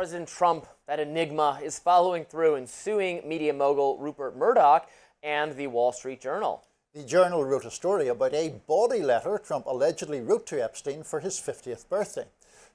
President Trump, that enigma, is following through and suing media mogul Rupert Murdoch and the Wall Street Journal. The Journal wrote a story about a body letter Trump allegedly wrote to Epstein for his 50th birthday.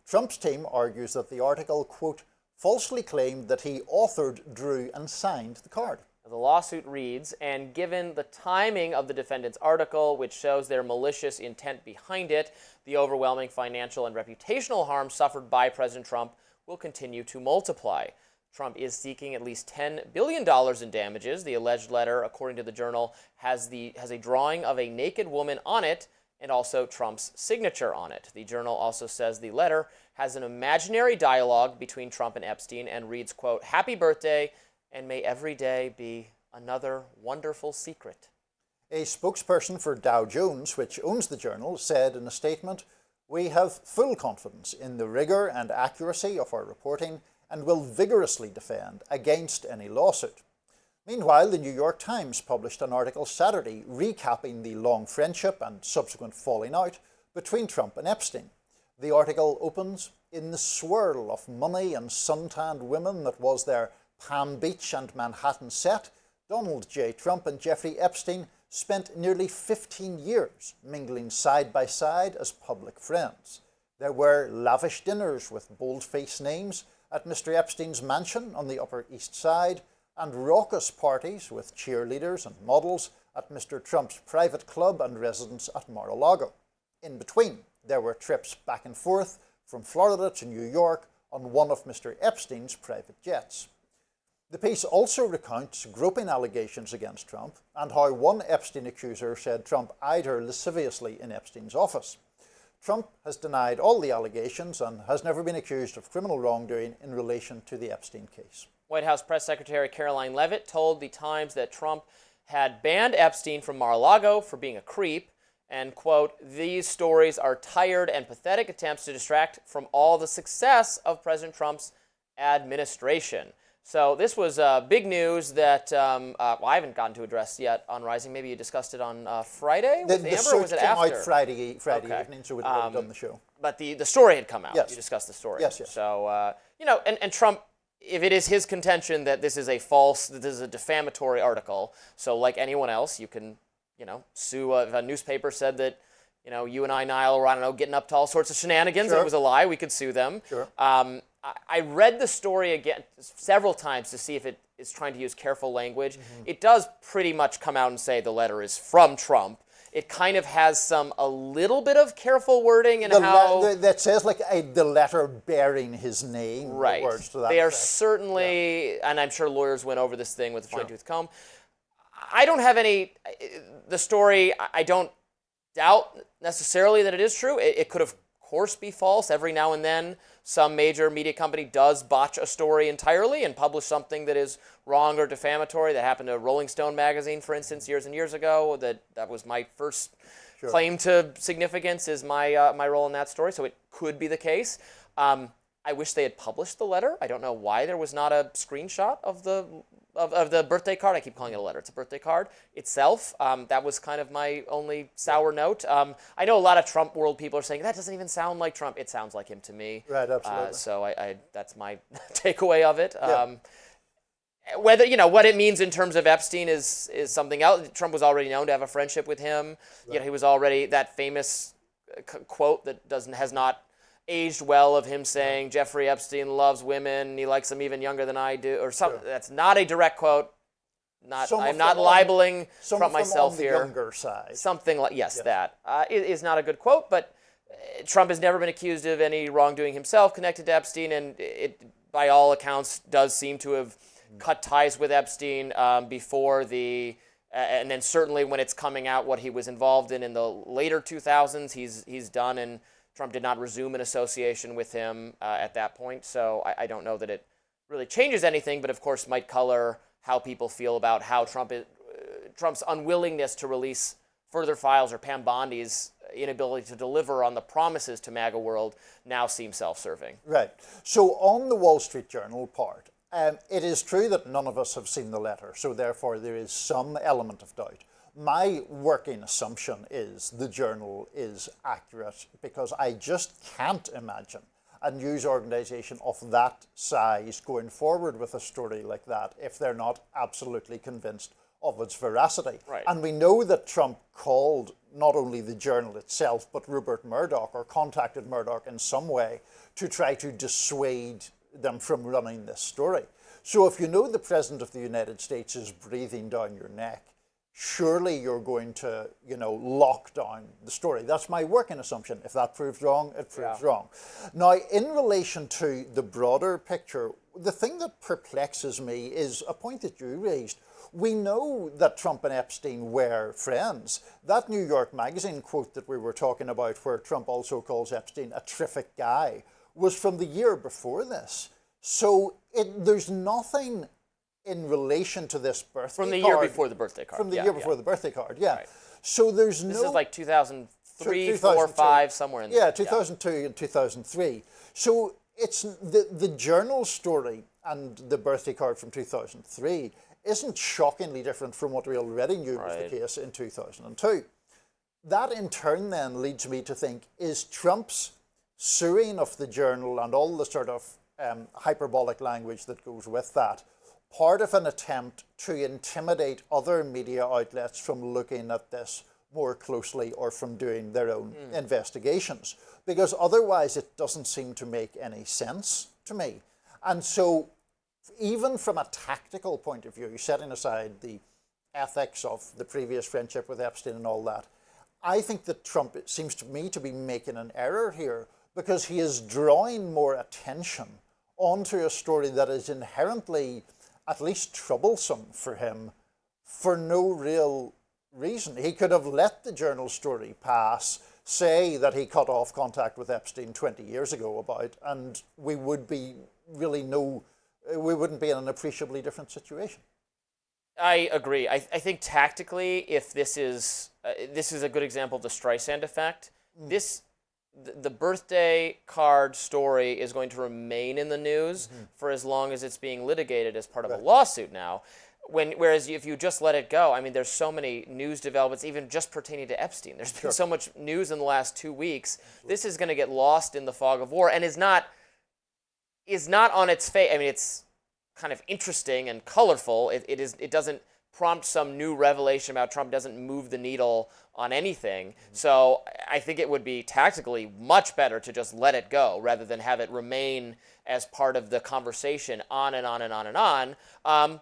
Trump's team argues that the article, quote, falsely claimed that he authored, drew and signed the card. The lawsuit reads, and given the timing of the defendant's article, which shows their malicious intent behind it, the overwhelming financial and reputational harm suffered by President Trump will continue to multiply. Trump is seeking at least $10 billion in damages. The alleged letter, according to the Journal, has a drawing of a naked woman on it and also Trump's signature on it. The Journal also says the letter has an imaginary dialogue between Trump and Epstein and reads, quote, happy birthday, and may every day be another wonderful secret. A spokesperson for Dow Jones, which owns the Journal, said in a statement, we have full confidence in the rigor and accuracy of our reporting and will vigorously defend against any lawsuit. Meanwhile, the New York Times published an article Saturday recapping the long friendship and subsequent falling out between Trump and Epstein. The article opens, in the swirl of money and suntanned women that was their Palm Beach and Manhattan set, Donald J. Trump and Jeffrey Epstein spent nearly 15 years mingling side by side as public friends. There were lavish dinners with bold-faced names at Mr. Epstein's mansion on the Upper East Side and raucous parties with cheerleaders and models at Mr. Trump's private club and residence at Mar-a-Lago. In between, there were trips back and forth from Florida to New York on one of Mr. Epstein's private jets. The piece also recounts groping allegations against Trump and how one Epstein accuser said Trump eyed her lasciviously in Epstein's office. Trump has denied all the allegations and has never been accused of criminal wrongdoing in relation to the Epstein case. White House Press Secretary Caroline Leavitt told the Times that Trump had banned Epstein from Mar-a-Lago for being a creep and, quote, these stories are tired and pathetic attempts to distract from all the success of President Trump's administration. So this was big news that I haven't gotten to address yet on Rising. Maybe you discussed it on Friday with Amber, or was it after? The search came out Friday evening, so we'd already done the show. But the story had come out. Yes. You discussed the story. Yes. So, and Trump, if it is his contention that this is a defamatory article, so like anyone else, you can, sue if a newspaper said that, you and I, Niall, were, I don't know, getting up to all sorts of shenanigans. Sure. It was a lie. We could sue them. Sure. I read the story again several times to see if it is trying to use careful language. Mm-hmm. It does pretty much come out and say the letter is from Trump. It kind of has a little bit of careful wording and that says like the letter bearing his name. Right. Words to that they are effect. Certainly, and I'm sure lawyers went over this thing with a fine-tooth comb. I don't have the story, I don't doubt necessarily that it is true. It could, of course, be false. Every now and then, some major media company does botch a story entirely and publish something that is wrong or defamatory. That happened to Rolling Stone magazine, for instance, years and years ago. That was my first claim to significance, is my role in that story. So it could be the case. I wish they had published the letter. I don't know why there was not a screenshot of the birthday card. I keep calling it a letter. It's a birthday card itself. That was kind of my only sour note. I know a lot of Trump world people are saying, that doesn't even sound like Trump. It sounds like him to me. Right, absolutely. So that's my takeaway of it. Yeah. Whether, what it means in terms of Epstein is something else. Trump was already known to have a friendship with him. Right. He was already, that famous quote that has not aged well of him saying Jeffrey Epstein loves women, he likes them even younger than I do, or something. Sure. That's not a direct quote. I'm not libeling Trump myself here. On the younger side. Something like, yes. That is not a good quote, but Trump has never been accused of any wrongdoing himself connected to Epstein, and it, by all accounts, does seem to have cut ties with Epstein before and then certainly when it's coming out what he was involved in the later 2000s, he's done, and Trump did not resume an association with him at that point. So I don't know that it really changes anything, but of course might color how people feel about how Trump's unwillingness to release further files, or Pam Bondi's inability to deliver on the promises to MAGA world, now seems self-serving. Right. So on the Wall Street Journal part, it is true that none of us have seen the letter, so therefore there is some element of doubt. My working assumption is the Journal is accurate, because I just can't imagine a news organization of that size going forward with a story like that if they're not absolutely convinced of its veracity. Right. And we know that Trump called not only the journal itself, but Rupert Murdoch, or contacted Murdoch in some way to try to dissuade them from running this story. So if you know the President of the United States is breathing down your neck, surely you're going to, lock down the story. That's my working assumption. If that proves wrong, it proves wrong. Now, in relation to the broader picture, the thing that perplexes me is a point that you raised. We know that Trump and Epstein were friends. That New York Magazine quote that we were talking about, where Trump also calls Epstein a terrific guy, was from the year before this. So there's nothing in relation to this birthday card. From the year before the birthday card. From the year before the birthday card, yeah. Right. So there's This is like 2003, 4, 5, somewhere in there. Yeah, 2002 and 2003. So it's the journal story and the birthday card from 2003 isn't shockingly different from what we already knew was the case in 2002. That in turn then leads me to think, is Trump's suing of the journal and all the sort of hyperbolic language that goes with that part of an attempt to intimidate other media outlets from looking at this more closely or from doing their own investigations? Because otherwise it doesn't seem to make any sense to me. And so even from a tactical point of view, setting aside the ethics of the previous friendship with Epstein and all that, I think that Trump, it seems to me, to be making an error here, because he is drawing more attention onto a story that is inherently at least troublesome for him for no real reason. He could have let the journal story pass, say that he cut off contact with Epstein 20 years ago and we would be we wouldn't be in an appreciably different situation. I agree. I think tactically, if this is a good example of the Streisand effect, the birthday card story is going to remain in the news for as long as it's being litigated as part of a lawsuit now. Whereas if you just let it go, I mean, there's so many news developments, even just pertaining to Epstein. There's been so much news in the last 2 weeks. This is going to get lost in the fog of war and is not on its face. I mean, it's kind of interesting and colorful. It doesn't prompt some new revelation about Trump, doesn't move the needle on anything. So I think it would be tactically much better to just let it go rather than have it remain as part of the conversation on and on and on and on.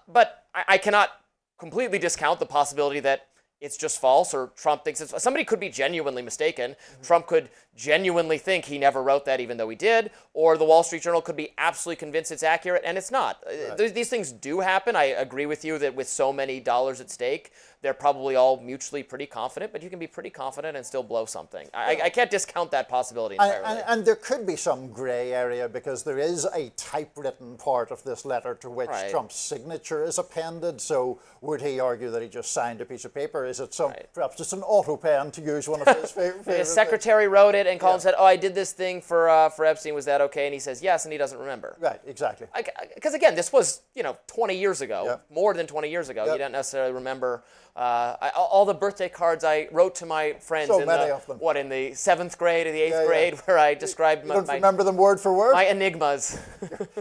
But I cannot completely discount the possibility that it's just false, or Trump thinks it's... Somebody could be genuinely mistaken. Trump could genuinely think he never wrote that even though he did, or the Wall Street Journal could be absolutely convinced it's accurate, and it's not. Right. These things do happen. I agree with you that with so many dollars at stake, they're probably all mutually pretty confident, but you can be pretty confident and still blow something. I can't discount that possibility entirely. And there could be some gray area, because there is a typewritten part of this letter to which Trump's signature is appended. So would he argue that he just signed a piece of paper? Is it perhaps just an auto pen, to use one of his favorite His secretary wrote it and called and said, "Oh, I did this thing for Epstein. Was that okay?" And he says yes, and he doesn't remember. Right, exactly. Because again, this was 20 years ago, more than 20 years ago. You don't necessarily remember all the birthday cards I wrote to my friends. So many of them. What, in the 7th grade or the 8th grade, where I described you don't remember them word for word? My enigmas.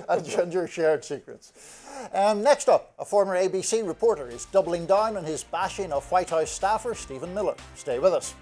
and your shared secrets. Next up, a former ABC reporter is doubling down on his bashing of White House staffer Stephen Miller. Stay with us.